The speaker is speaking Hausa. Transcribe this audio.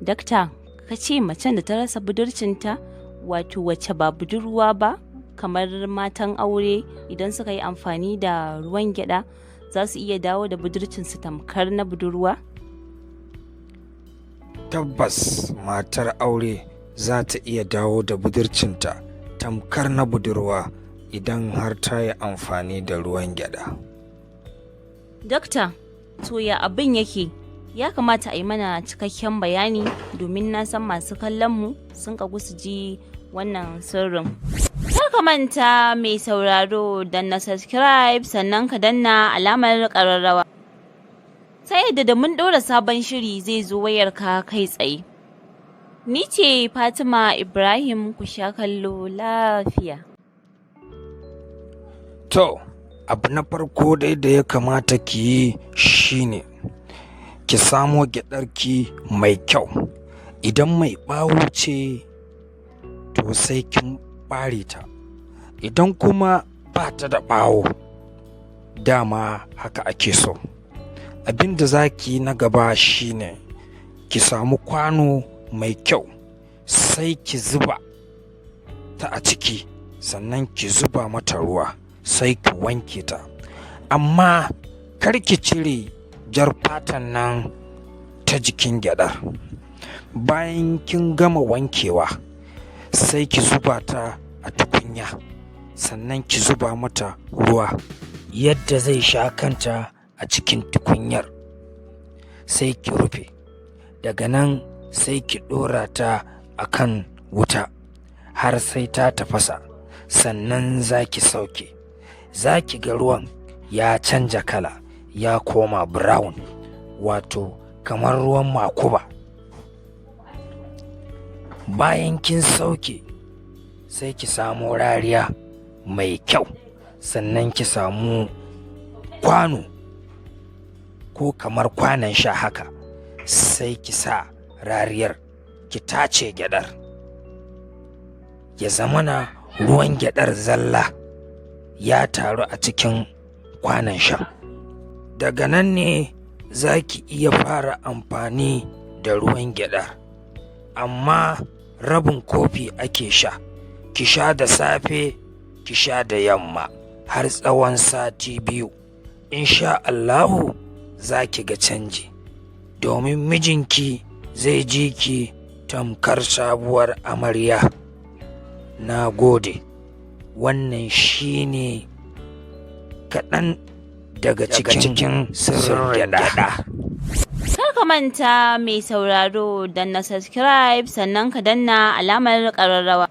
Dakta, ka ce macen da ta rasa budurcinta wato wacce ba budurwa ba kamar matan aure idan suka yi amfani da ruwan gyada za su iya dawo da budurcinsu tamkar na budurwa? Tabbas matar aure za ta iya dawo da budurcinta tamkar na budurwa idan har ta yi amfani da ruwan gyada. Dakta, to ya abin yake? Ya kamata a yi mana cikakken bayani domin na san masu kallonmu sun kagu su ji wannan sirrin. Kar ka manta mai sauraro dan na subscribe sannan ka danna alamar ƙararrawa. Ta yadda da mun ɗora sabon shiri zai zo wayarka kai tsaye. Ni ce Fatima Ibrahim, ku sha kallo lafiya. To, abu na farko dai da ya kamata ki yi shine ki samo gyaɗarki mai kyau. Idan mai ɓawo ce to sai kin ɓare ta, idan kuma ba ta da ɓawo dama haka ake so. Abin da za ki yi na gaba shine ki samu kwano mai kyau sai ki zuba ta a ciki, sannan ki zuba mata ruwa sai ki wanke ta, amma kar ki cire jar fatan nan ta jikin gyadar. Bayan kin gama wankewa sai ki zuba ta a tukunya, sannan ki zuba mata ruwa yadda zai sha kanta a cikin tukunyar, sai ki rufe. Daga nan sai ki ɗora ta a kan wuta har sai ta tafasa, sannan za ki sauke. Za ki ga ruwan ya canja kala, ya koma brown, wato kamar ruwan makuba. Bayan kin sauke sai ki samu rariya mai kyau, sannan ki samu kwano ko kamar kwanon sha haka, sai ki sa rariyar ki tace gyadar, ya zamana ruwan gyadar zalla ya taru a cikin kwanon sha. Daga nan ne za ki iya fara amfani da ruwan gyadar, amma rabin kofi ake sha. Ki sha da safe, ki sha da yamma har tsawon sati 2. Insha Allahu za ki ga canji, domin mijinki zai ji ki tamkar sabuwar amarya. Na gode. Wannan shine kaɗan daga cikin sirrin gyada. Kar ka manta mai sauraro dan na subscribe sannan ka danna alamar ƙararrawa.